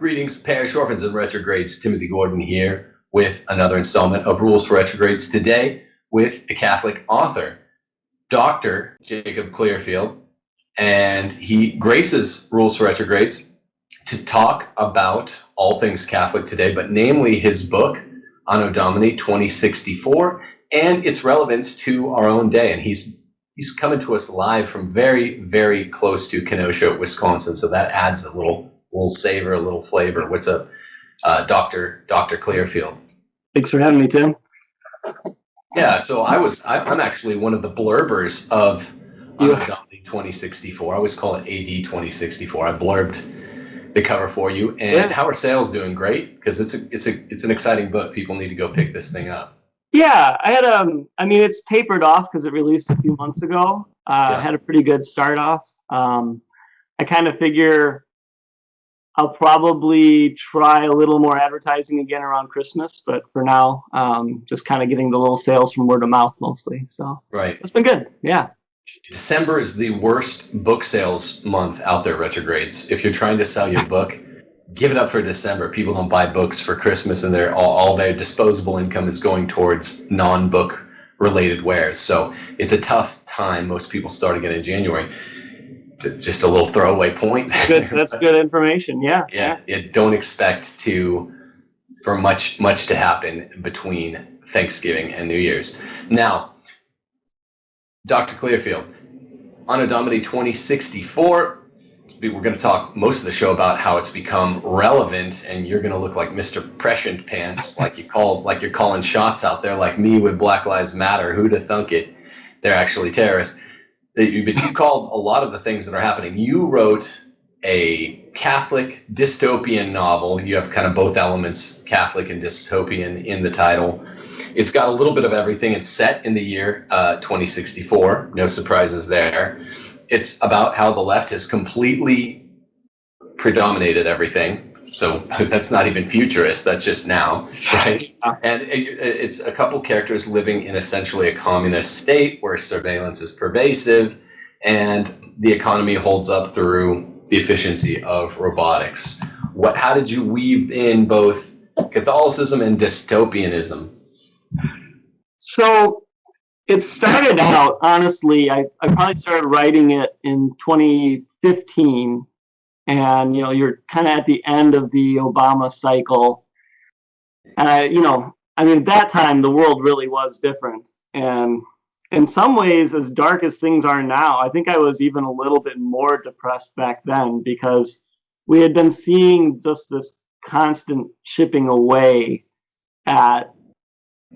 Greetings, parish orphans and retrogrades. Timothy Gordon here with another installment of Rules for Retrogrades. Today with a Catholic author, Dr. Jacob Clearfield, and he graces Rules for Retrogrades to talk about all things Catholic today, but namely his book, Anno Domini 2064, and its relevance to our own day. And he's coming to us live from very, very close to Kenosha, Wisconsin. So that adds a little savor, a little flavor. What's up, Dr. Clearfield? Thanks for having me, Tim. Yeah, so I'm actually one of the blurbers of Anno Domini 2064. I always call it AD 2064. I blurbed the cover for you. And yeah. How are sales doing? Great, because it's an exciting book. People need to go pick this thing up. Yeah, I had it's tapered off because it released a few months ago. I had a pretty good start off. I kind of figure I'll probably try a little more advertising again around Christmas, but for now, just kind of getting the little sales from word of mouth mostly. So right, it's been good. Yeah. December is the worst book sales month out there, retrogrades. If you're trying to sell your book, give it up for December. People don't buy books for Christmas, and all their disposable income is going towards non-book related wares. So it's a tough time. Most people start again in January. Just a little throwaway point. That's good information. Yeah. Don't expect for much to happen between Thanksgiving and New Year's. Now, Dr. Clearfield, Anno Domini 2064. We're going to talk most of the show about how it's become relevant, and you're going to look like Mr. Prescient Pants, like you're calling shots out there, like me with Black Lives Matter. Who'd have thunk it? They're actually terrorists. But you called a lot of the things that are happening. You wrote a Catholic dystopian novel. You have kind of both elements, Catholic and dystopian, in the title. It's got a little bit of everything. It's set in the year 2064. No surprises there. It's about how the left has completely predominated everything. So that's not even futurist. That's just now, right? And it's a couple characters living in essentially a communist state where surveillance is pervasive and the economy holds up through the efficiency of robotics. How did you weave in both Catholicism and dystopianism? So it started out, honestly, I probably started writing it in 2015. And, you're kind of at the end of the Obama cycle. And at that time, the world really was different. And in some ways, as dark as things are now, I think I was even a little bit more depressed back then because we had been seeing just this constant chipping away at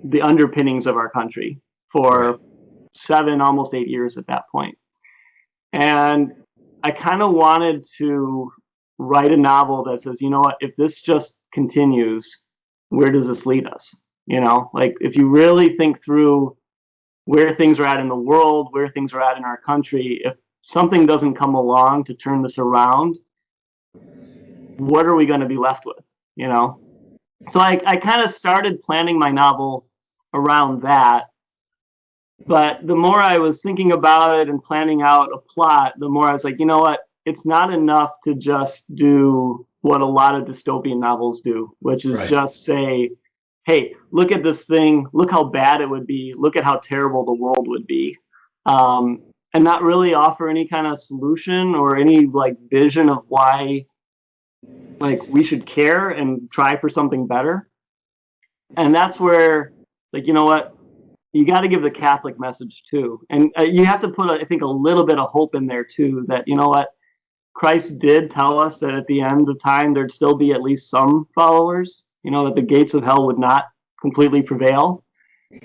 the underpinnings of our country for 7, almost 8 years at that point. And I kind of wanted to write a novel that says, you know what, if this just continues, where does this lead us? Like if you really think through where things are at in the world, where things are at in our country, if something doesn't come along to turn this around, what are we going to be left with? So I kind of started planning my novel around that. But the more I was thinking about it and planning out a plot, the more I was like, you know what? It's not enough to just do what a lot of dystopian novels do, which is just say, hey, look at this thing. Look how bad it would be. Look at how terrible the world would be. And not really offer any kind of solution or any vision of why we should care and try for something better. And that's where it's you know what? You got to give the Catholic message too. And you have to put, I think, a little bit of hope in there too, that, you know what, Christ did tell us that at the end of time, there'd still be at least some followers, that the gates of hell would not completely prevail.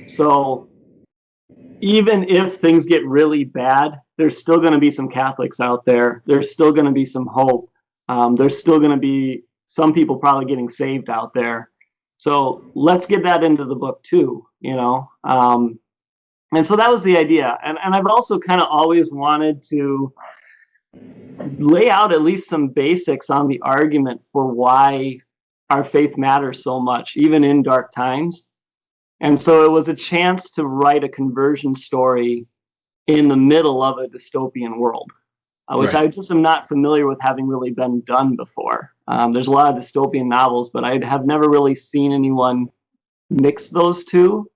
So even if things get really bad, there's still going to be some Catholics out there. There's still going to be some hope. There's still going to be some people probably getting saved out there. So let's get that into the book too, and so that was the idea. And I've also kind of always wanted to lay out at least some basics on the argument for why our faith matters so much, even in dark times. And so it was a chance to write a conversion story in the middle of a dystopian world. which Right. I just am not familiar with having really been done before. There's a lot of dystopian novels, but I have never really seen anyone mix those two.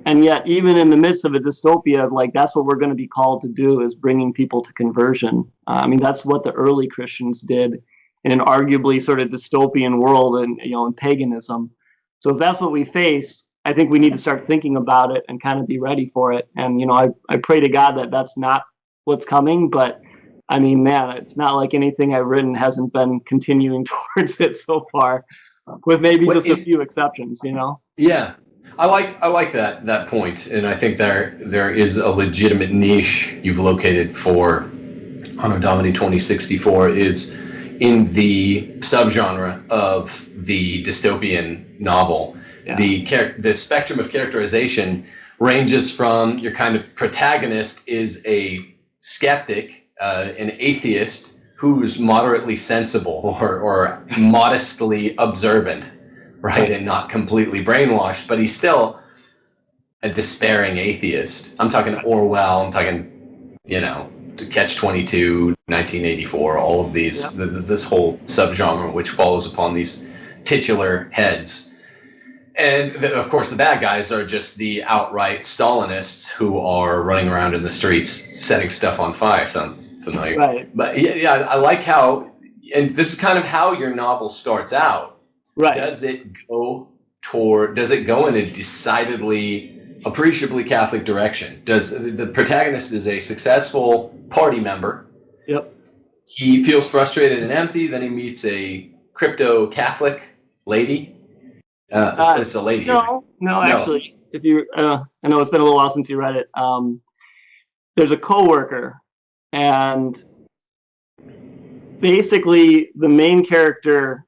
And yet, even in the midst of a dystopia, like that's what we're going to be called to do, is bringing people to conversion. I mean, that's what the early Christians did in an arguably sort of dystopian world, and in paganism. So if that's what we face, I think we need to start thinking about it and kind of be ready for it. And I pray to God that that's not what's coming. But I mean, man, it's not like anything I've written hasn't been continuing towards it so far, with maybe just a few exceptions. Yeah. I like that point, and I think there is a legitimate niche you've located for Anno Domini 2064 is in the subgenre of the dystopian novel. Yeah. The spectrum of characterization ranges from your kind of protagonist is a skeptic, an atheist who's moderately sensible or modestly observant. Right, and not completely brainwashed, but he's still a despairing atheist. I'm talking Orwell, I'm talking, Catch-22, 1984, all of these, this whole subgenre which follows upon these titular heads. And of course, the bad guys are just the outright Stalinists who are running around in the streets setting stuff on fire. Sound familiar? Right. But yeah, I like how, and this is kind of how your novel starts out. Right. Does it go in a decidedly, appreciably Catholic direction? Does the protagonist is a successful party member? Yep. He feels frustrated and empty. Then he meets a crypto Catholic lady. It's a lady. No, actually, if you, I know it's been a little while since you read it. There's a coworker, and basically the main character,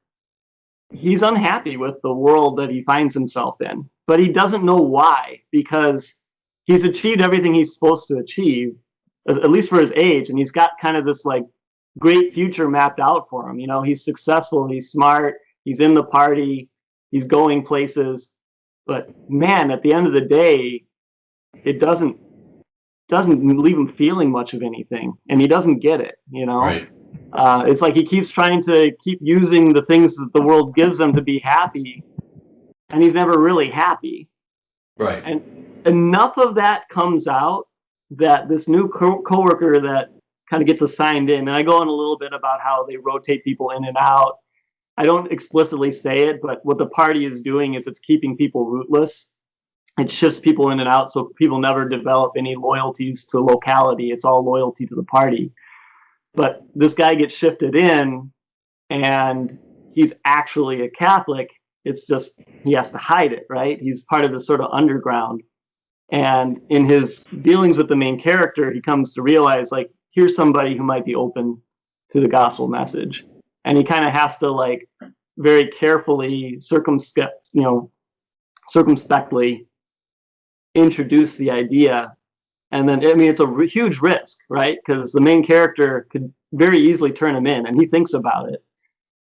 he's unhappy with the world that he finds himself in, but he doesn't know why, because he's achieved everything he's supposed to achieve, at least for his age, and he's got kind of this like great future mapped out for him. He's successful, he's smart, he's in the party, he's going places, but man, at the end of the day, it doesn't leave him feeling much of anything, and he doesn't get it. Right. It's like he keeps trying to keep using the things that the world gives him to be happy, and he's never really happy. Right. And enough of that comes out that this new coworker that kind of gets assigned in, and I go on a little bit about how they rotate people in and out. I don't explicitly say it, but what the party is doing is it's keeping people rootless. It shifts people in and out, so people never develop any loyalties to locality. It's all loyalty to the party. But this guy gets shifted in, and he's actually a Catholic. It's just he has to hide it, right? He's part of this sort of underground. And in his dealings with the main character, he comes to realize, like, here's somebody who might be open to the gospel message. And he kind of has to, like, very carefully, circumspectly introduce the idea. And then, I mean, it's a huge risk, right? Because the main character could very easily turn him in, and he thinks about it.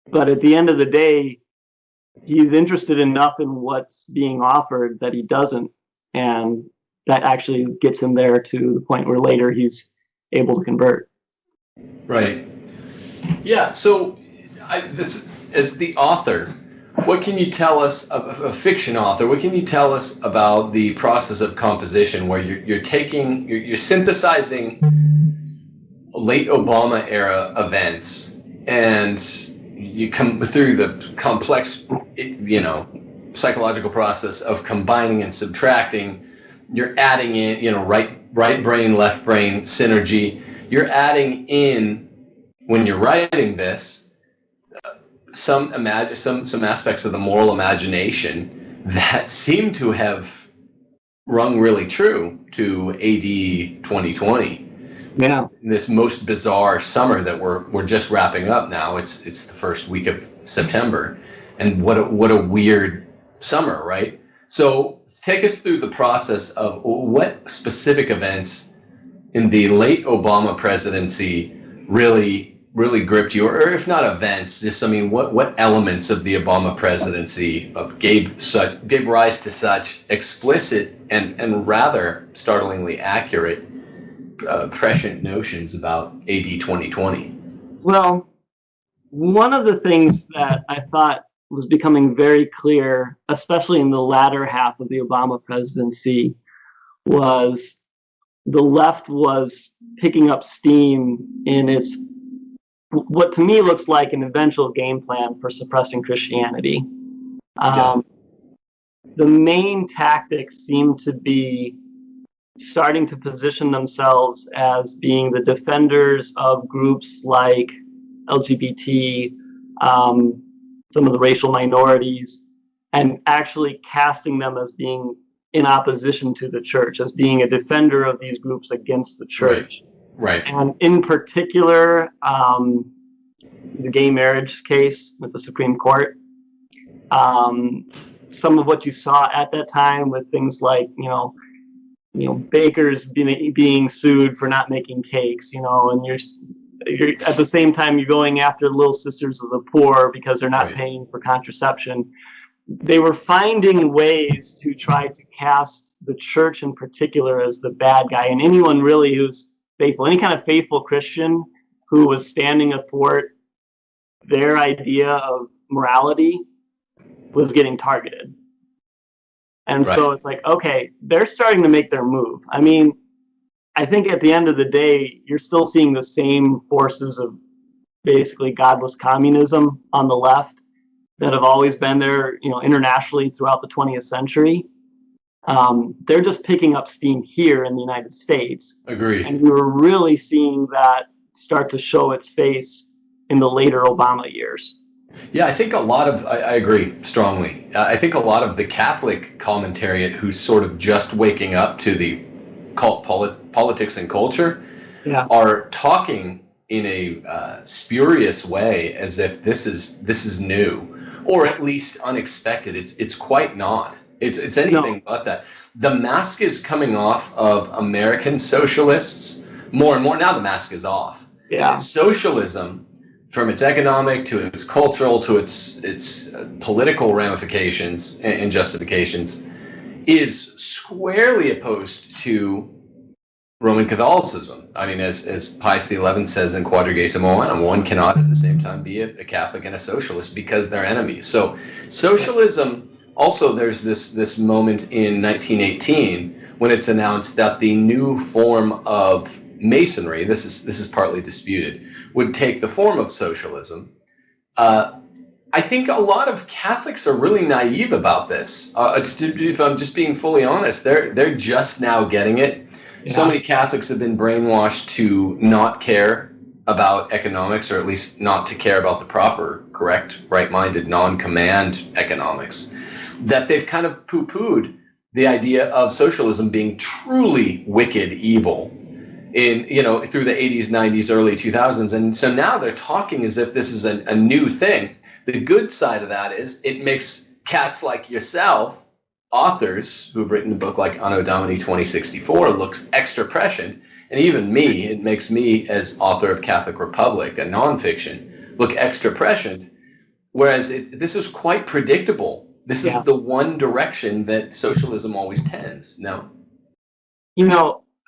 But at the end of the day, he's interested enough in what's being offered that he doesn't. And that actually gets him there to the point where later he's able to convert. Right. Yeah. So, as the author, what can you tell us, a fiction author, what can you tell us about the process of composition where you're synthesizing late Obama era events, and you come through the complex, psychological process of combining and subtracting. You're adding in, right brain, left brain synergy. You're adding in, when you're writing this, some aspects of the moral imagination that seem to have rung really true to AD 2020. Yeah. This most bizarre summer that we're just wrapping up now. It's the first week of September, and what a weird summer, right? So take us through the process of what specific events in the late Obama presidency really gripped you, or if not events, just, I mean, what elements of the Obama presidency gave rise to such explicit and rather startlingly accurate prescient notions about AD 2020? Well, one of the things that I thought was becoming very clear, especially in the latter half of the Obama presidency, was the left was picking up steam in its what to me looks like an eventual game plan for suppressing Christianity. The main tactics seem to be starting to position themselves as being the defenders of groups like LGBT, some of the racial minorities, and actually casting them as being in opposition to the church, as being a defender of these groups against the church. Right. And in particular, the gay marriage case with the Supreme Court. Some of what you saw at that time with things like, bakers being sued for not making cakes, and you're at the same time you're going after Little Sisters of the Poor because they're not paying for contraception. They were finding ways to try to cast the church in particular as the bad guy, and anyone really who's faithful, any kind of faithful Christian who was standing athwart their idea of morality was getting targeted. And so it's like, okay, they're starting to make their move. I mean, I think at the end of the day, you're still seeing the same forces of basically godless communism on the left that have always been there, internationally throughout the 20th century. They're just picking up steam here in the United States. Agreed. And we were really seeing that start to show its face in the later Obama years. Yeah, I think I agree strongly. I think a lot of the Catholic commentariat who's sort of just waking up to the cult politics and culture are talking in a spurious way as if this is new, or at least unexpected. It's quite not. It's anything but that. The mask is coming off of American socialists more and more. Now the mask is off. Yeah. Socialism, from its economic to its cultural to its political ramifications and justifications, is squarely opposed to Roman Catholicism. I mean, as Pius XI says in Quadragesimo Anum, one cannot at the same time be a Catholic and a socialist because they're enemies. So socialism, also there's this moment in 1918 when it's announced that the new form of Masonry, this is partly disputed, would take the form of socialism. I think a lot of Catholics are really naive about this. If I'm just being fully honest, they're just now getting it. Yeah. So many Catholics have been brainwashed to not care about economics, or at least not to care about the proper, correct, right-minded, non-command economics, that they've kind of poo-pooed the idea of socialism being truly wicked evil in through the 80s, 90s, early 2000s. And so now they're talking as if this is a new thing. The good side of that is it makes cats like yourself, authors who've written a book like Anno Domini 2064, look extra prescient. And even me, it makes me, as author of Catholic Republic, a nonfiction, look extra prescient. Whereas this is quite predictable. This is the one direction that socialism always tends. No?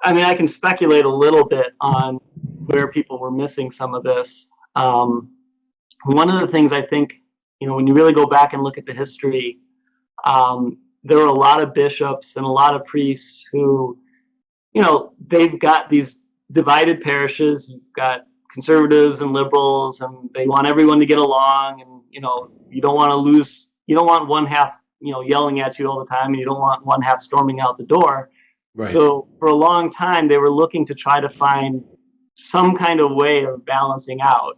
I mean, I can speculate a little bit on where people were missing some of this. One of the things I think, when you really go back and look at the history, there were a lot of bishops and a lot of priests who, they've got these divided parishes. You've got conservatives and liberals, and they want everyone to get along. And, you don't want one half, yelling at you all the time, and you don't want one half storming out the door. Right. So for a long time, they were looking to try to find some kind of way of balancing out.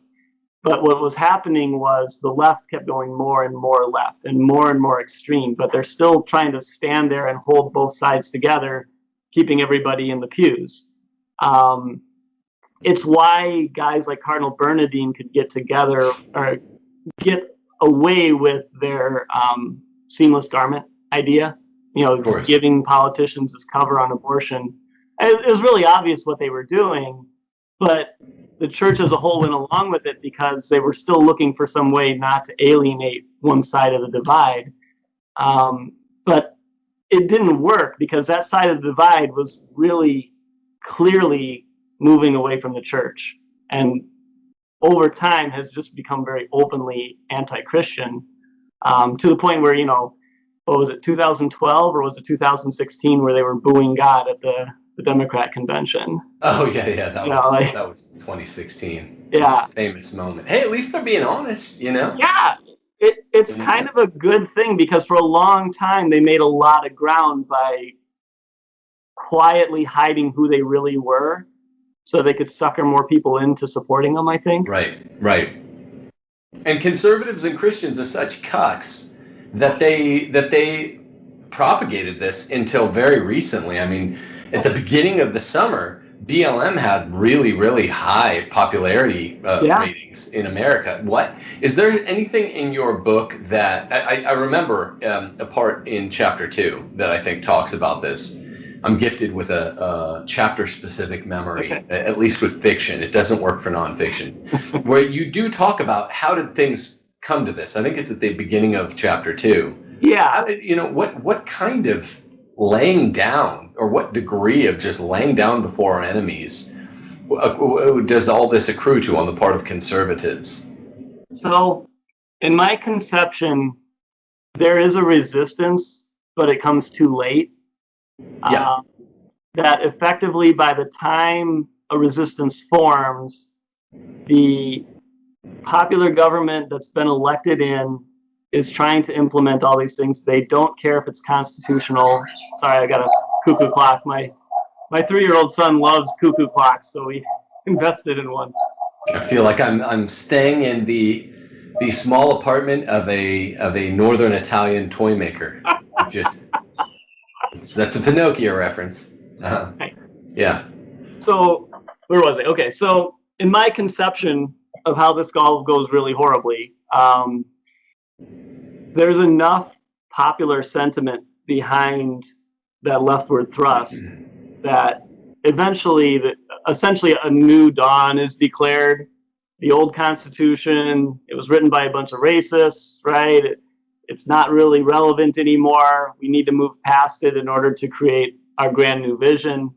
But what was happening was the left kept going more and more left and more extreme, but they're still trying to stand there and hold both sides together, keeping everybody in the pews. It's why guys like Cardinal Bernardine could get together or get away with their seamless garment idea. Just giving politicians this cover on abortion. It was really obvious what they were doing, but the church as a whole went along with it because they were still looking for some way not to alienate one side of the divide. But it didn't work because that side of the divide was really clearly moving away from the church, and over time has just become very openly anti-Christian, to the point where, what was it, 2012 or was it 2016, where they were booing God at the Democrat convention? Oh yeah, that was 2016. Yeah, It's a famous moment. Hey, at least they're being honest, Yeah, it's kind of a good thing, because for a long time they made a lot of ground by quietly hiding who they really were, so they could sucker more people into supporting them, I think. Right. And conservatives and Christians are such cucks that they propagated this until very recently. I mean, at the beginning of the summer, BLM had really, really high popularity ratings in America. Is there anything in your book that I remember a part in chapter 2 that I think talks about this? I'm gifted with a chapter-specific memory, at least with fiction. It doesn't work for nonfiction, where you do talk about how did things come to this. I think it's at the beginning of chapter 2. Yeah. What kind of laying down, or what degree of just laying down before our enemies does all this accrue to on the part of conservatives? So, in my conception, there is a resistance, but it comes too late. Yeah. That effectively, by the time a resistance forms, the popular government that's been elected in is trying to implement all these things. They don't care if it's constitutional. Sorry, I got a cuckoo clock. My 3-year-old son loves cuckoo clocks, so we invested in one. I feel like I'm staying in the small apartment of a northern Italian toy maker. That's a Pinocchio reference. Yeah. So where was I? Okay, so in my conception of how this all goes really horribly, there's enough popular sentiment behind that leftward thrust that eventually, essentially a new dawn is declared. The old Constitution, it was written by a bunch of racists, right? It's not really relevant anymore. We need to move past it in order to create our grand new vision.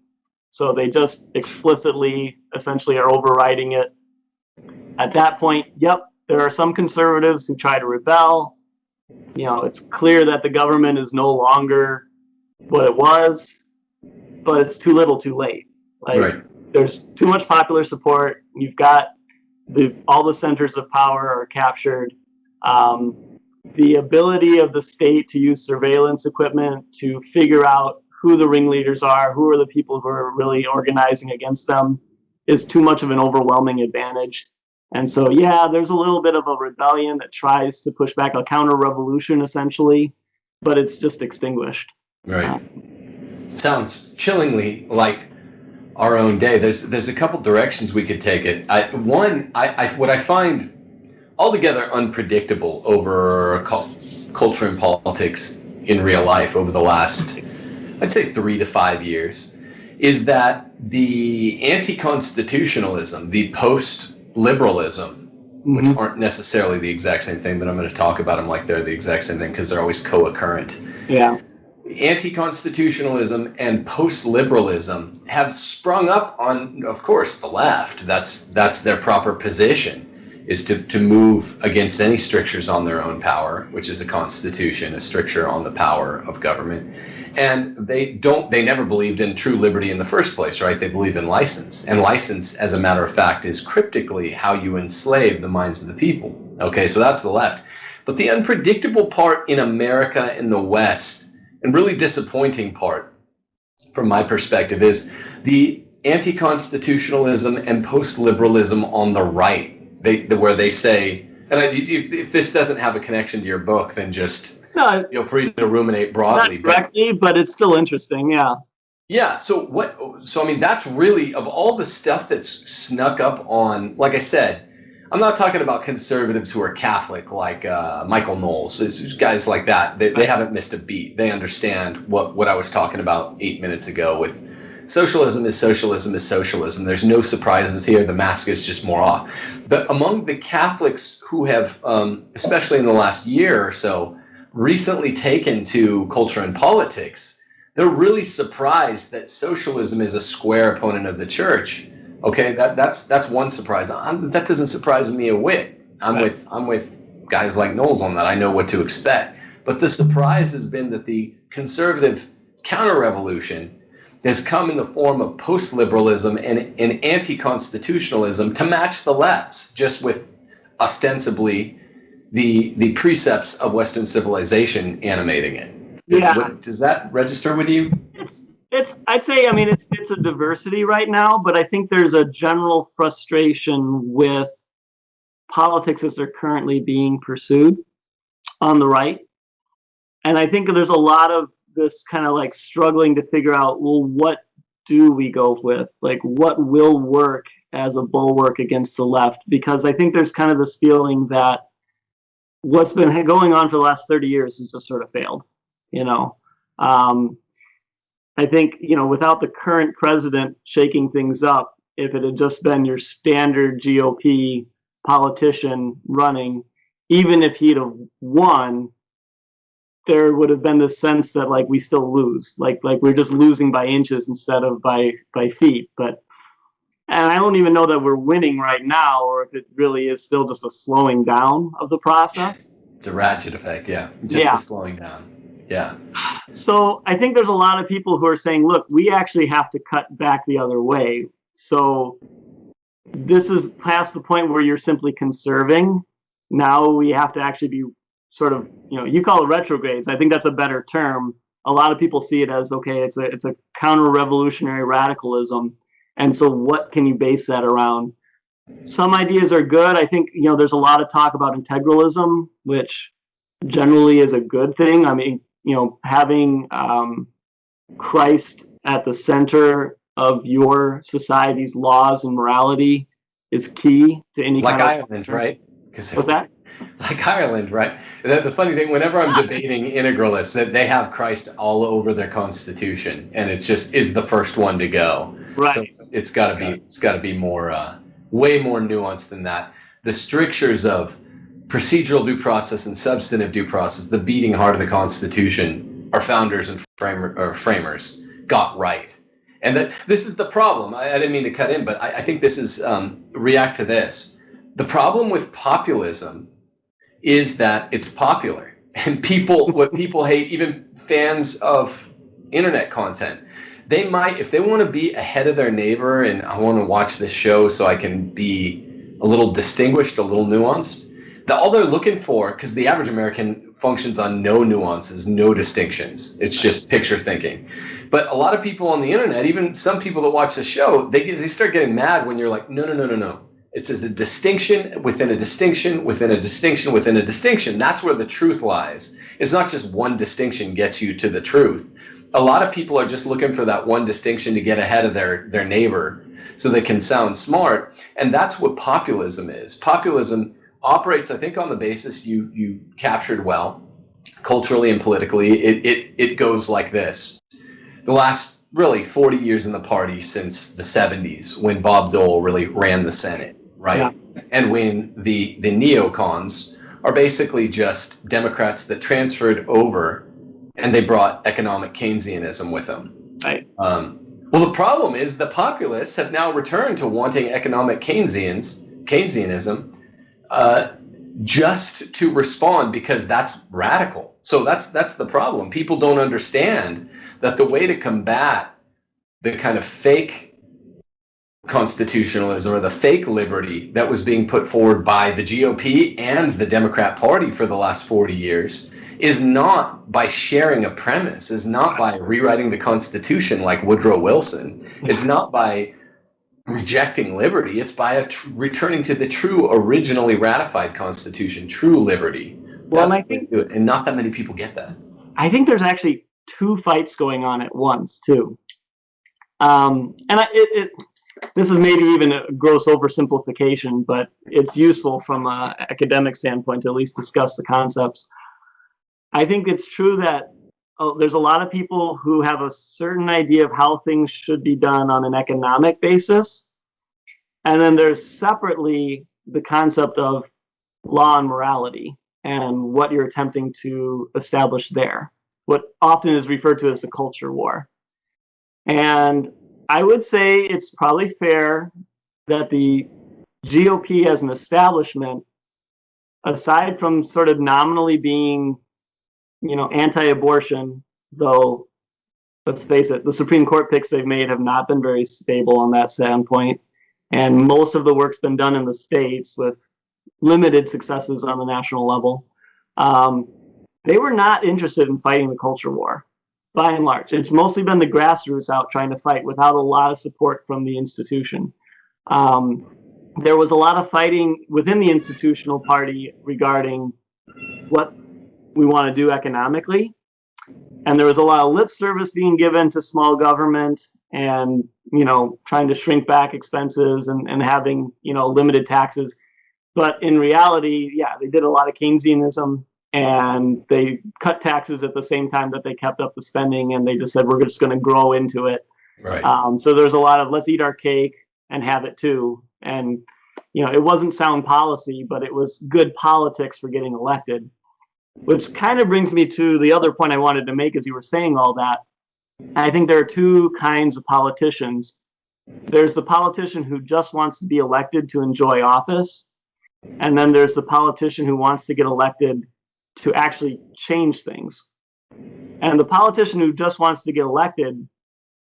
So they just explicitly, essentially, are overriding it. At that point, there are some conservatives who try to rebel. It's clear that the government is no longer what it was, but it's too little too late. There's too much popular support. You've got all the centers of power are captured. The ability of the state to use surveillance equipment to figure out who the ringleaders are, who are the people who are really organizing against them, is too much of an overwhelming advantage. And so, there's a little bit of a rebellion that tries to push back, a counter-revolution, essentially, but it's just extinguished. Right. Sounds chillingly like our own day. There's a couple directions we could take it. What I find altogether unpredictable over culture and politics in real life over the last, I'd say, 3 to 5 years, is that the anti-constitutionalism, the post-liberalism, which aren't necessarily the exact same thing, but I'm going to talk about them like they're the exact same thing because they're always co-occurrent. Yeah. Anti-constitutionalism and post-liberalism have sprung up on, of course, the left. That's their proper position, is to move against any strictures on their own power, which is a constitution, a stricture on the power of government. And they never believed in true liberty in the first place, right? They believe in license. And license, as a matter of fact, is cryptically how you enslave the minds of the people. Okay, so that's the left. But the unpredictable part in America in the West, and really disappointing part from my perspective, is the anti-constitutionalism and post-liberalism on the right. Where they say, and if this doesn't have a connection to your book, then just feel free to ruminate broadly. Not directly, but it's still interesting, yeah. Yeah. So I mean, that's really, of all the stuff that's snuck up on, like I said, I'm not talking about conservatives who are Catholic, like Michael Knowles. There's guys like that. They haven't missed a beat. They understand what I was talking about 8 minutes ago with socialism is socialism is socialism. There's no surprises here. The mask is just more off. But among the Catholics who have, especially in the last year or so, recently taken to culture and politics, they're really surprised that socialism is a square opponent of the church. Okay, that's one surprise. That doesn't surprise me a whit. I'm with guys like Knowles on that. I know what to expect. But the surprise has been that the conservative counter-revolution has come in the form of post-liberalism and anti-constitutionalism to match the left's, just with ostensibly the precepts of Western civilization animating it. Yeah. Does that register with you? I'd say, I mean, it's a diversity right now, but I think there's a general frustration with politics as they're currently being pursued on the right. And I think there's a lot of this kind of like struggling to figure out, well, what do we go with? Like, what will work as a bulwark against the left? Because I think there's kind of this feeling that what's been going on for the last 30 years has just sort of failed, you know. I think, you know, without the current president shaking things up, if it had just been your standard GOP politician running, even if he'd have won, there would have been this sense that like we still lose, like we're just losing by inches instead of by feet. But and I don't even know that we're winning right now, or if it really is still just a slowing down of the process. It's a ratchet effect, yeah. Just a slowing down. Yeah. So I think there's a lot of people who are saying, look, we actually have to cut back the other way. So this is past the point where you're simply conserving. Now we have to actually be sort of, you know, you call it retrogrades. I think that's a better term. A lot of people see it as, okay, it's a counter-revolutionary radicalism. And so what can you base that around? Some ideas are good. I think, you know, there's a lot of talk about integralism, which generally is a good thing. I mean, you know, having Christ at the center of your society's laws and morality is key to any like kind of Ireland, right? What's that? Like Ireland, right? The funny thing, whenever I'm debating integralists, that they have Christ all over their constitution, and it's just is the first one to go. Right. So it's got to be more, way more nuanced than that. The strictures of procedural due process and substantive due process, the beating heart of the Constitution, our founders and framers got right. And that this is the problem. I didn't mean to cut in, but I think this is react to this. The problem with populism is that it's popular, and what people hate, even fans of internet content, they might, if they want to be ahead of their neighbor, and I want to watch this show so I can be a little distinguished, a little nuanced, all they're looking for, because the average American functions on no nuances, no distinctions. It's just picture thinking. But a lot of people on the internet, even some people that watch the show, they start getting mad when you're like, no. It's a distinction within a distinction within a distinction within a distinction. That's where the truth lies. It's not just one distinction gets you to the truth. A lot of people are just looking for that one distinction to get ahead of their neighbor so they can sound smart. And that's what populism is. Populism operates, I think, on the basis you captured well, culturally and politically. It goes like this. The last really 40 years in the party, since the 70s, when Bob Dole really ran the Senate, right? Yeah. And when the neocons are basically just Democrats that transferred over and they brought economic Keynesianism with them. Right. Well, the problem is the populists have now returned to wanting economic Keynesianism just to respond, because that's radical. So that's the problem. People don't understand that the way to combat the kind of fake constitutionalism or the fake liberty that was being put forward by the GOP and the Democrat Party for the last 40 years is not by sharing a premise, is not by rewriting the Constitution like Woodrow Wilson. It's not by rejecting liberty. It's by returning to the true, originally ratified Constitution, true liberty. Well, I think, and not that many people get that. I think there's actually two fights going on at once, too. This is maybe even a gross oversimplification, but it's useful from an academic standpoint to at least discuss the concepts. I think it's true that there's a lot of people who have a certain idea of how things should be done on an economic basis. And then there's separately the concept of law and morality and what you're attempting to establish there. what often is referred to as the culture war. And I would say it's probably fair that the GOP as an establishment, aside from sort of nominally being, anti-abortion, though, let's face it, the Supreme Court picks they've made have not been very stable on that standpoint. And most of the work's been done in the states with limited successes on the national level. They were not interested in fighting the culture war, by and large. It's mostly been the grassroots out trying to fight without a lot of support from the institution. There was a lot of fighting within the institutional party regarding what we want to do economically. And there was a lot of lip service being given to small government and, trying to shrink back expenses and having, limited taxes. But in reality, they did a lot of Keynesianism, and they cut taxes at the same time that they kept up the spending, and they just said, we're just going to grow into it. Right. So there's a lot of let's eat our cake and have it too. And, it wasn't sound policy, but it was good politics for getting elected, which kind of brings me to the other point I wanted to make as you were saying all that. I think there are two kinds of politicians. There's the politician who just wants to be elected to enjoy office. And then there's the politician who wants to get elected to actually change things. And the politician who just wants to get elected,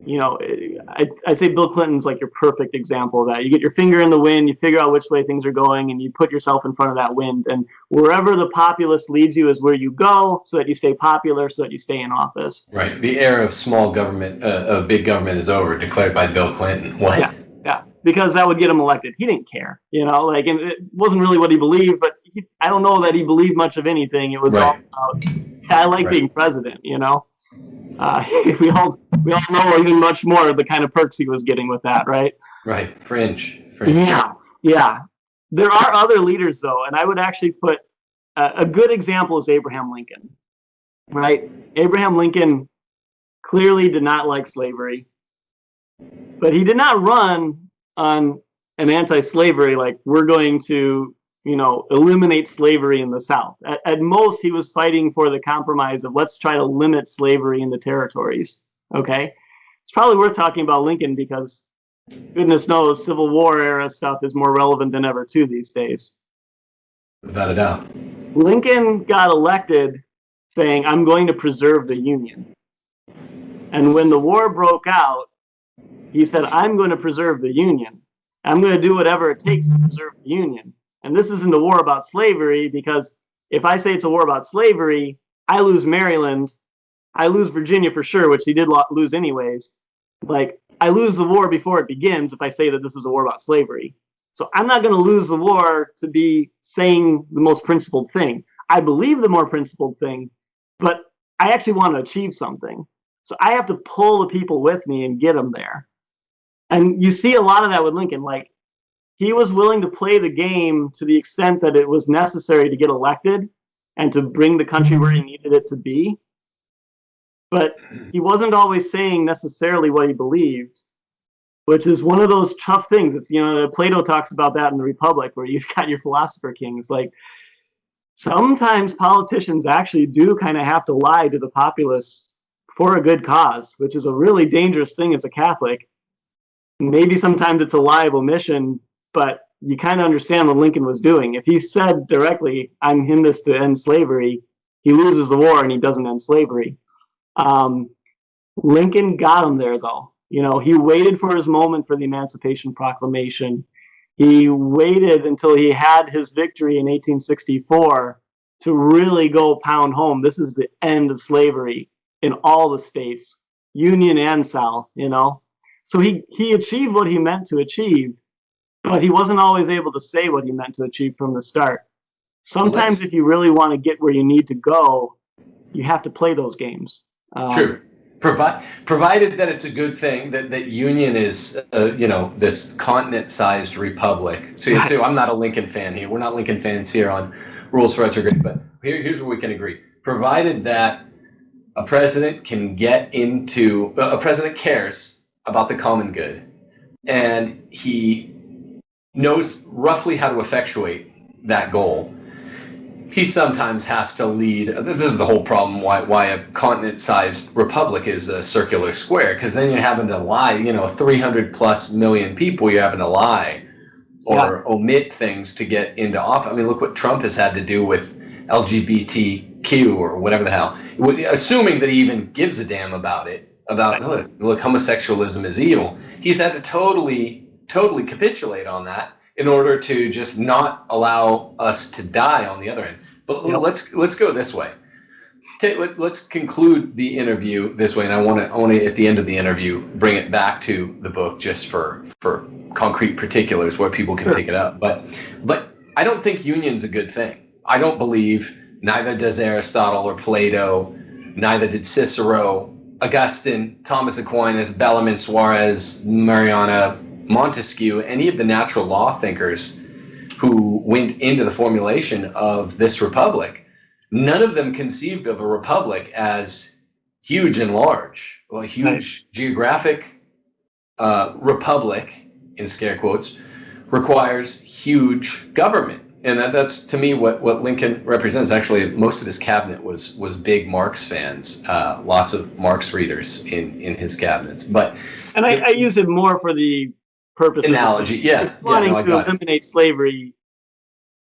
I say Bill Clinton's like your perfect example of that. You get your finger in the wind, you figure out which way things are going, and you put yourself in front of that wind. And wherever the populace leads you is where you go, so that you stay popular, so that you stay in office. Right. The era of small government, of big government is over, declared by Bill Clinton. What? Yeah, because that would get him elected. He didn't care, and it wasn't really what he believed, but I don't know that he believed much of anything. It was all about, I like being president, we all know even much more of the kind of perks he was getting with that, right? Right, fringe. Yeah. There are other leaders, though, and I would actually put a good example is Abraham Lincoln, right? Abraham Lincoln clearly did not like slavery, but he did not run on an anti-slavery, like we're going to, eliminate slavery in the South. At most, he was fighting for the compromise of let's try to limit slavery in the territories. Okay. It's probably worth talking about Lincoln because goodness knows Civil War era stuff is more relevant than ever too these days. Without a doubt. Lincoln got elected saying, I'm going to preserve the Union. And when the war broke out, he said, I'm going to preserve the Union. I'm going to do whatever it takes to preserve the Union. And this isn't a war about slavery, because if I say it's a war about slavery, I lose Maryland, I lose Virginia for sure, which he did lose anyways. Like, I lose the war before it begins if I say that this is a war about slavery. So I'm not going to lose the war to be saying the most principled thing. I believe the more principled thing, but I actually want to achieve something. So I have to pull the people with me and get them there. And you see a lot of that with Lincoln. Like, he was willing to play the game to the extent that it was necessary to get elected and to bring the country where he needed it to be. But he wasn't always saying necessarily what he believed, which is one of those tough things. It's, Plato talks about that in the Republic, where you've got your philosopher kings. Like, sometimes politicians actually do kind of have to lie to the populace for a good cause, which is a really dangerous thing as a Catholic. Maybe sometimes it's a lie of omission, but you kind of understand what Lincoln was doing. If he said directly, I'm in this to end slavery, he loses the war and he doesn't end slavery. Lincoln got him there, though. He waited for his moment for the Emancipation Proclamation. He waited until he had his victory in 1864 to really go pound home. This is the end of slavery in all the states, Union and South, So he achieved what he meant to achieve, but he wasn't always able to say what he meant to achieve from the start. Sometimes if you really want to get where you need to go, you have to play those games. True. Provided that it's a good thing that Union is, this continent-sized republic. So I'm not a Lincoln fan here. We're not Lincoln fans here on Rules for Retrograde, but here's where we can agree. Provided that a president a president cares about the common good, and he knows roughly how to effectuate that goal, he sometimes has to lead. This is the whole problem why a continent-sized republic is a circular square, because then you're having to lie. 300 plus million people, you're having to lie or omit things to get into office. I mean, look what Trump has had to do with LGBTQ or whatever the hell, assuming that he even gives a damn about it. About look, homosexualism is evil. He's had to totally capitulate on that in order to just not allow us to die on the other end. But let's go this way. Let's conclude the interview this way, and I want to at the end of the interview bring it back to the book just for concrete particulars where people can pick it up. But I don't think union's a good thing. I don't believe, neither does Aristotle or Plato, neither did Cicero, Augustine, Thomas Aquinas, Bellarmine, Suarez, Mariana, Montesquieu, any of the natural law thinkers who went into the formulation of this republic. None of them conceived of a republic as huge and large. Well, a huge geographic republic, in scare quotes, requires huge government. And that's, to me, what Lincoln represents. Actually, most of his cabinet was big Marx fans, lots of Marx readers in his cabinets. And I use it more for the purpose analogy, of wanting to eliminate slavery.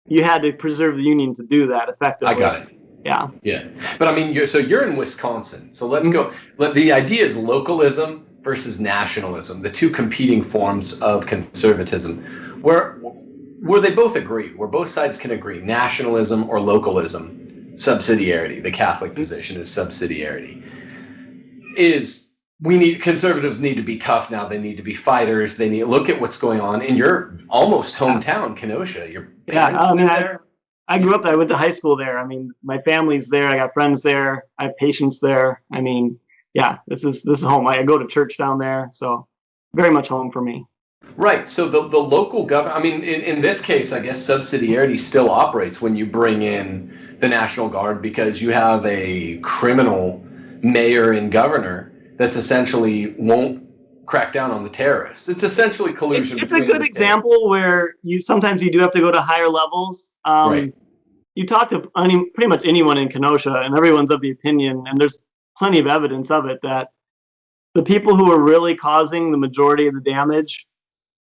You had to preserve the Union to do that effectively. I got it. Yeah. But I mean, you're in Wisconsin, so let's go. The idea is localism versus nationalism, the two competing forms of conservatism, where they both agree, where both sides can agree, nationalism or localism, subsidiarity. The Catholic position is subsidiarity. Conservatives need to be tough now. They need to be fighters. They need to look at what's going on in your almost hometown, Kenosha. Your parents there. I grew up there. I went to high school there. I mean, my family's there. I got friends there. I have patients there. I mean, this is home. I go to church down there, so very much home for me. Right. So the local government, I mean, in this case, I guess subsidiarity still operates when you bring in the National Guard, because you have a criminal mayor and governor that's essentially won't crack down on the terrorists. It's essentially collusion. It's a good example where sometimes you do have to go to higher levels. Right. You talk to pretty much anyone in Kenosha, and everyone's of the opinion, and there's plenty of evidence of it, that the people who were really causing the majority of the damage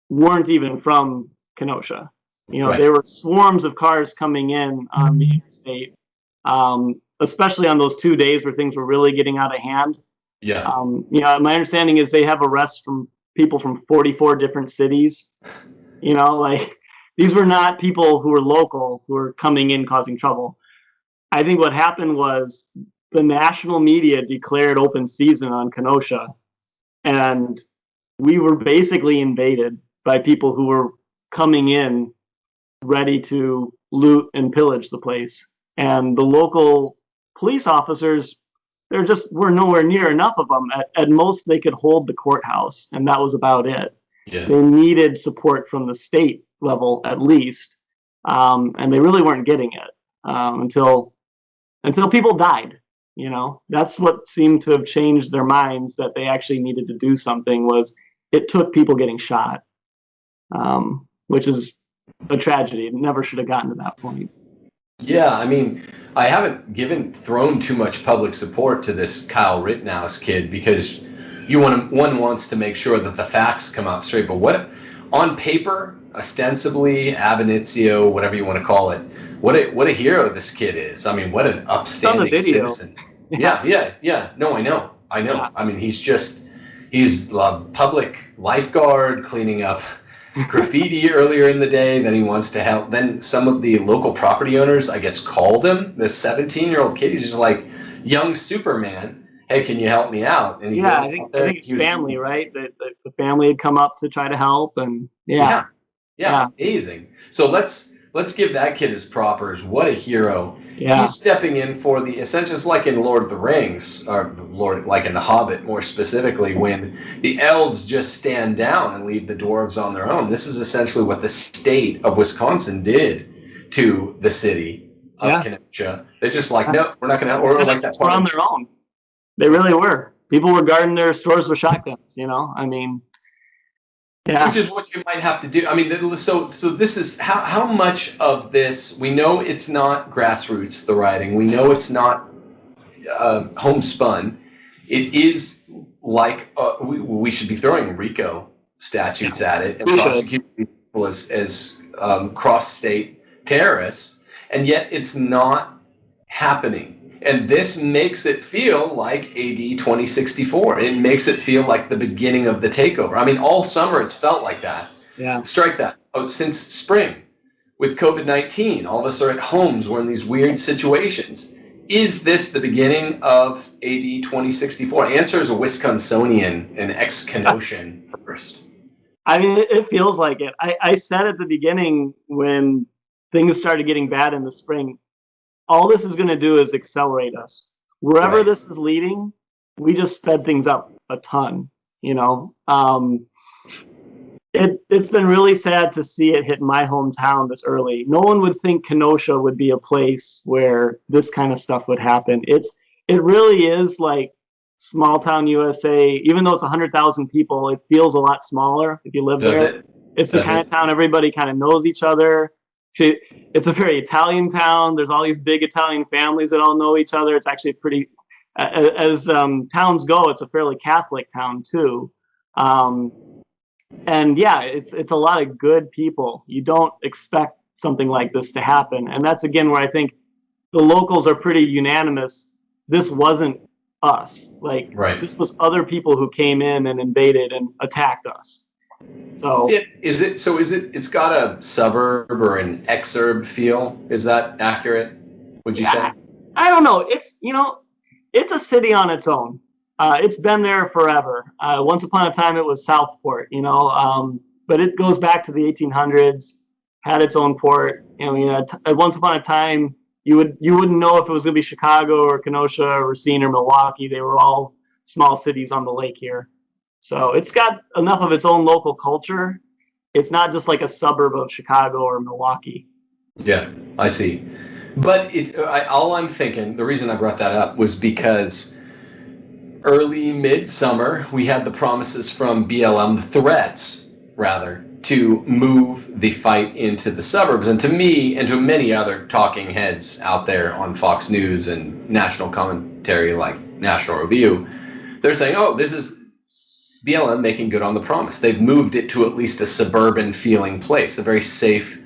weren't even from Kenosha. There were swarms of cars coming in on the interstate, especially on those 2 days where things were really getting out of hand. Yeah. My understanding is they have arrests from people from 44 different cities. These were not people who were local who were coming in causing trouble. I think what happened was the national media declared open season on Kenosha, and we were basically invaded by people who were coming in ready to loot and pillage the place. And the local police officers, there just were nowhere near enough of them. At most, they could hold the courthouse, and that was about it. Yeah. They needed support from the state level, at least, and they really weren't getting it until people died. That's what seemed to have changed their minds, that they actually needed to do something. Was it took people getting shot, which is a tragedy. It never should have gotten to that point. Yeah, I mean, I haven't thrown too much public support to this Kyle Rittenhouse kid, because one wants to make sure that the facts come out straight. But what on paper, ostensibly ab initio, whatever you want to call it, what a hero this kid is. I mean, what an upstanding citizen. Yeah. No, I know. Yeah. I mean, he's a public lifeguard cleaning up graffiti earlier in the day. Then he wants to help. Then some of the local property owners, I guess, called him. This 17-year-old kid, he's just like young Superman. Hey, can you help me out? And I think it's family, right? The family had come up to try to help, and yeah, amazing. So let's give that kid his propers. What a hero! Yeah. He's stepping in for the essential. It's like in Lord of the Rings, or like in The Hobbit, more specifically, when the elves just stand down and leave the dwarves on their own. This is essentially what the state of Wisconsin did to the city of Kenosha. They're just like, no, we're not going to. Or like that. We're on their own. They really were. People were guarding their stores with shotguns. I mean, Yeah. Which is what you might have to do. I mean, so this is how much of this, we know it's not grassroots, the writing. We know it's not homespun. It is like we should be throwing RICO statutes at it and prosecuting people as cross-state terrorists, and yet it's not happening. And this makes it feel like AD 2064. It makes it feel like the beginning of the takeover. I mean, all summer it's felt like that. Yeah. Strike that. Oh, since spring, with COVID-19, all of us are at homes. We're in these weird situations. Is this the beginning of AD 2064? Answer is a Wisconsinian, an ex-Kenosian first. I mean, it feels like it. I said at the beginning when things started getting bad in the spring, all this is going to do is accelerate us. Wherever this is leading, we just sped things up a ton, you know. It's been really sad to see it hit my hometown this early. No one would think Kenosha would be a place where this kind of stuff would happen. It really is like small town USA. Even though it's 100,000 people, it feels a lot smaller if you live there. It's the kind of town everybody kind of knows each other. It's a very Italian town. There's all these big Italian families that all know each other. It's actually pretty, as towns go, it's a fairly Catholic town too. And yeah, it's a lot of good people. You don't expect something like this to happen. And that's again where I think the locals are pretty unanimous. This wasn't us. Like this was other people who came in and invaded and attacked us. So it's got a suburb or an exurb feel. Is that accurate? Would you say? I don't know. It's a city on its own. It's been there forever. Once upon a time, it was Southport, but it goes back to the 1800s. Had its own port. Once upon a time, you wouldn't know if it was going to be Chicago or Kenosha or Racine or Milwaukee. They were all small cities on the lake here. So it's got enough of its own local culture. It's not just like a suburb of Chicago or Milwaukee. Yeah, I see. But all I'm thinking, the reason I brought that up was because early midsummer, we had the promises from BLM, threats rather, to move the fight into the suburbs. And to me, and to many other talking heads out there on Fox News and national commentary like National Review, they're saying, oh, this is BLM making good on the promise. They've moved it to at least a suburban feeling place, a very safe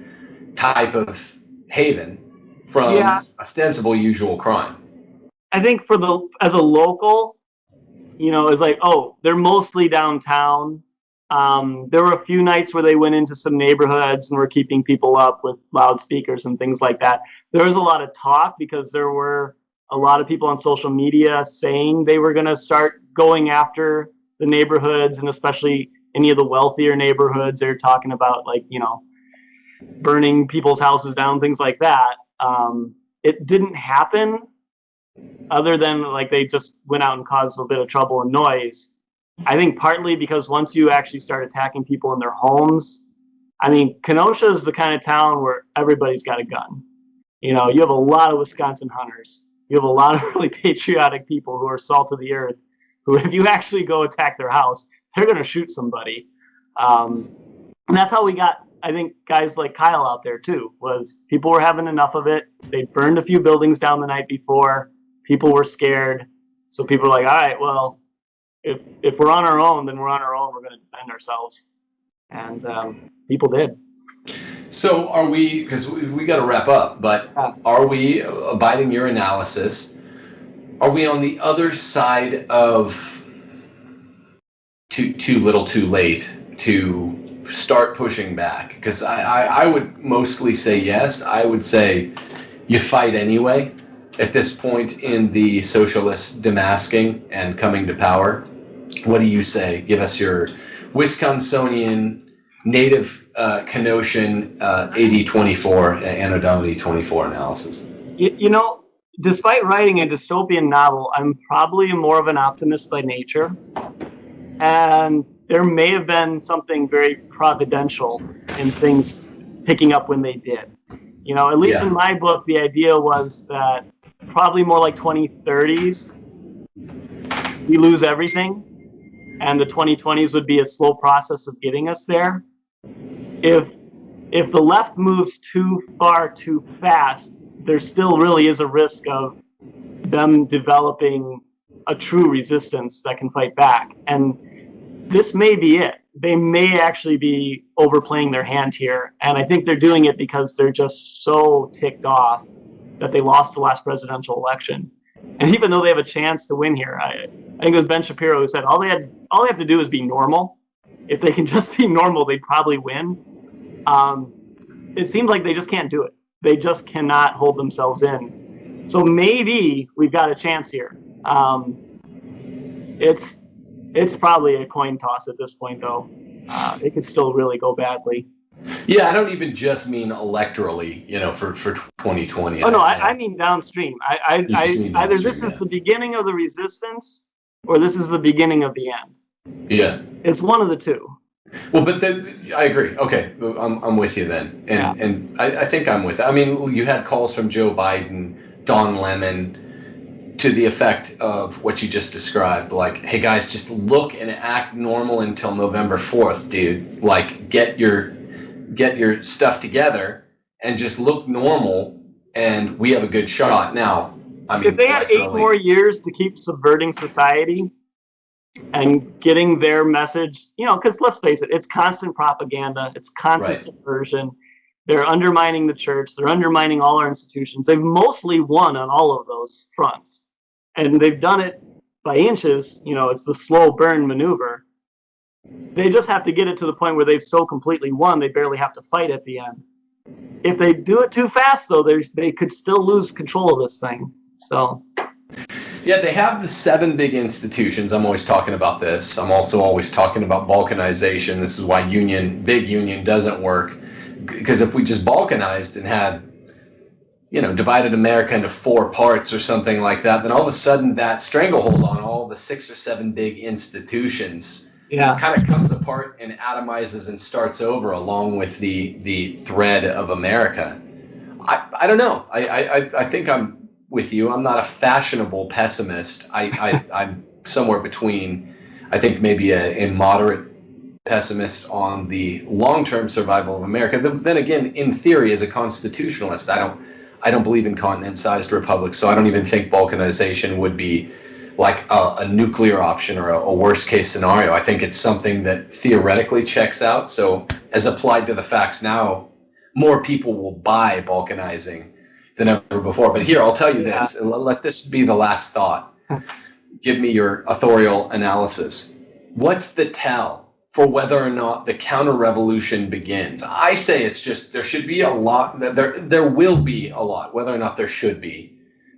type of haven from ostensible usual crime. I think as a local, it's like, oh, they're mostly downtown. There were a few nights where they went into some neighborhoods and were keeping people up with loudspeakers and things like that. There was a lot of talk because there were a lot of people on social media saying they were going to start going after the neighborhoods, and especially any of the wealthier neighborhoods. They're talking about burning people's houses down, things like that. It didn't happen, other than they just went out and caused a bit of trouble and noise. I think partly because once you actually start attacking people in their homes, I mean, Kenosha is the kind of town where everybody's got a gun. You have a lot of Wisconsin hunters. You have a lot of really patriotic people who are salt of the earth, who, if you actually go attack their house, they're going to shoot somebody. And that's how we got, I think, guys like Kyle out there too, was people were having enough of it. They burned a few buildings down the night before. People were scared. So people were like, all right, well, if we're on our own, then we're on our own. We're going to defend ourselves. And people did. So are we, because we got to wrap up, but are we, abiding your analysis, are we on the other side of too little too late to start pushing back? Because I would mostly say yes. I would say you fight anyway at this point in the socialist demasking and coming to power. What do you say? Give us your Wisconsinian, native Kenosian AD 24, Anno Domini 24 analysis. Despite writing a dystopian novel, I'm probably more of an optimist by nature. And there may have been something very providential in things picking up when they did. At least in my book, the idea was that probably more like 2030s, we lose everything. and the 2020s would be a slow process of getting us there. If the left moves too far too fast, there still really is a risk of them developing a true resistance that can fight back. And this may be it. They may actually be overplaying their hand here. And I think they're doing it because they're just so ticked off that they lost the last presidential election. And even though they have a chance to win here, I think it was Ben Shapiro who said all they have to do is be normal. If they can just be normal, they'd probably win. It seems like they just can't do it. They just cannot hold themselves in. So maybe we've got a chance here. It's probably a coin toss at this point, though. It could still really go badly. Yeah, I don't even just mean electorally, for 2020. Oh no, I mean downstream. Either this is the beginning of the resistance, or this is the beginning of the end. Yeah, it's one of the two. Well, but then I agree. Okay, I'm with you then, and I think I'm with. I mean, you had calls from Joe Biden, Don Lemon, to the effect of what you just described. Like, hey guys, just look and act normal until November 4th, dude. Like, get your stuff together and just look normal, and we have a good shot. Now, I mean, if they had 8 more years to keep subverting society and getting their message, because let's face it, it's constant propaganda, it's constant subversion. They're undermining the church, they're undermining all our institutions. They've mostly won on all of those fronts, and they've done it by inches. It's the slow burn maneuver. They just have to get it to the point where they've so completely won they barely have to fight at the end. If they do it too fast, though, they could still lose control of this thing. So yeah, they have the 7 big institutions. I'm always talking about this. I'm also always talking about balkanization. This is why big union doesn't work, because if we just balkanized and had divided America into 4 parts or something like that, then all of a sudden that stranglehold on all the 6 or 7 big institutions kind of comes apart and atomizes and starts over along with the thread of America. I don't know. I think I'm with you. I'm not a fashionable pessimist. I'm somewhere between, I think maybe a moderate pessimist on the long-term survival of America. Then again, in theory, as a constitutionalist, I don't believe in continent-sized republics, so I don't even think balkanization would be like a nuclear option or a worst-case scenario. I think it's something that theoretically checks out. So as applied to the facts now, more people will buy balkanizing than ever before. But here, I'll tell you this. Let this be the last thought. Give me your authorial analysis. What's the tell for whether or not the counter-revolution begins? I say it's just there should be a lot. There will be a lot. Whether or not there should be,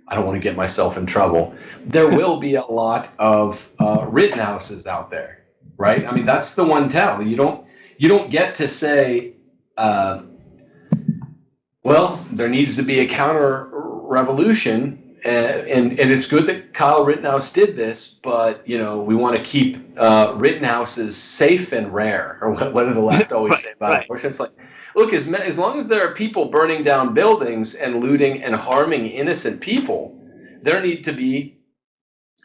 I don't want to get myself in trouble. There will be a lot of Rittenhouses out there, right? I mean, that's the one tell. You don't get to say, well, there needs to be a counter-revolution, and it's good that Kyle Rittenhouse did this, but we want to keep Rittenhouses safe and rare, or what do the left always say about it? It's like, look, as long as there are people burning down buildings and looting and harming innocent people, there need to be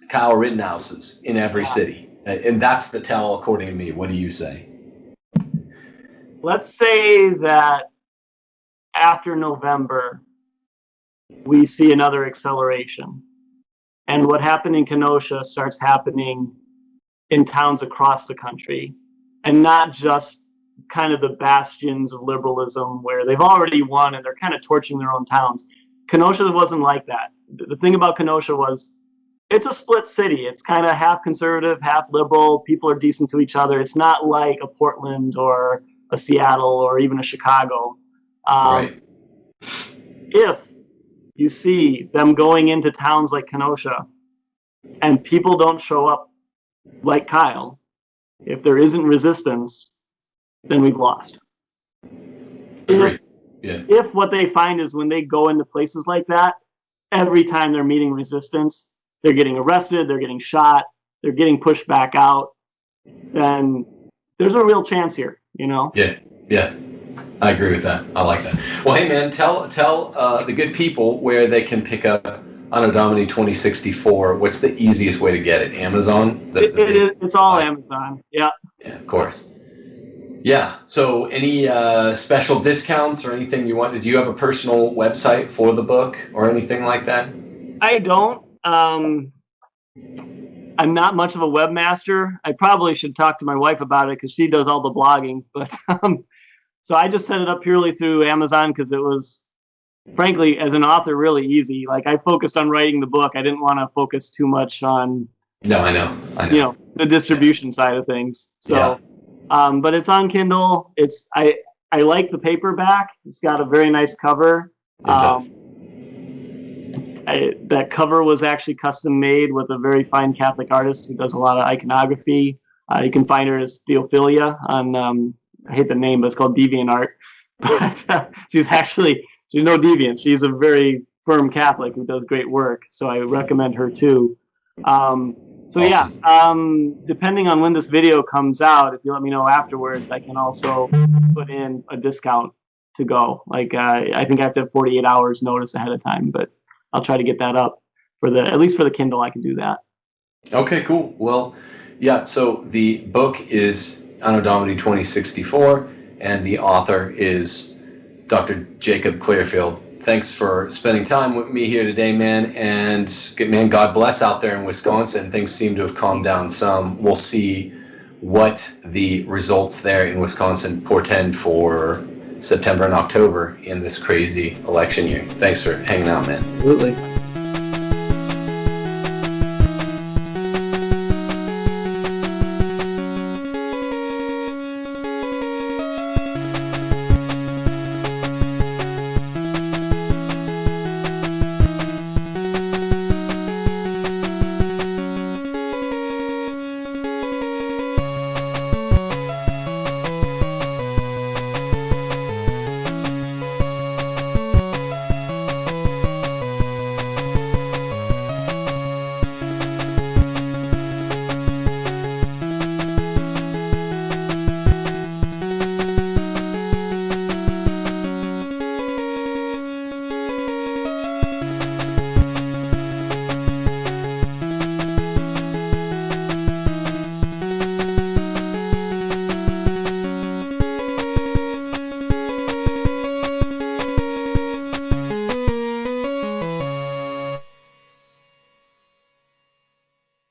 Kyle Rittenhouses in every city, and that's the tell, according to me. What do you say? Let's say that after November, we see another acceleration. And what happened in Kenosha starts happening in towns across the country, and not just kind of the bastions of liberalism where they've already won and they're kind of torching their own towns. Kenosha wasn't like that. The thing about Kenosha was it's a split city. It's kind of half conservative, half liberal. People are decent to each other. It's not like a Portland or a Seattle or even a Chicago. If you see them going into towns like Kenosha and people don't show up like Kyle, if there isn't resistance, then we've lost. If what they find is when they go into places like that, every time they're meeting resistance, they're getting arrested, they're getting shot, they're getting pushed back out, then there's a real chance here, Yeah. I agree with that. I like that. Well, hey man, tell the good people where they can pick up Anno Domini 2064, what's the easiest way to get it? Amazon? It's all Amazon. Yeah. Yeah, of course. Yeah. So any special discounts or anything you want? Do you have a personal website for the book or anything like that? I don't. I'm not much of a webmaster. I probably should talk to my wife about it because she does all the blogging. But so I just set it up purely through Amazon because it was, frankly, as an author, really easy. Like I focused on writing the book. I didn't want to focus too much on, No, I know. the distribution side of things. So, Yeah. but it's on Kindle. I like the paperback. It's got a very nice cover. It does. That cover was actually custom made with a very fine Catholic artist who does a lot of iconography. You can find her as Theophilia on, I hate the name, but it's called DeviantArt. But she's no deviant. She's a very firm Catholic who does great work. So I recommend her too. Depending on when this video comes out, if you let me know afterwards, I can also put in a discount to go. Like I think I have to have 48 hours notice ahead of time, but I'll try to get that up at least for the Kindle. I can do that. Okay, cool. Well, yeah. So the book is Anno Domini 2064, and the author is Dr. Jacob Clearfield. Thanks for spending time with me here today, man. And man, God bless out there in Wisconsin. Things seem to have calmed down some. We'll see what the results there in Wisconsin portend for September and October in this crazy election year. Thanks for hanging out, man. Absolutely.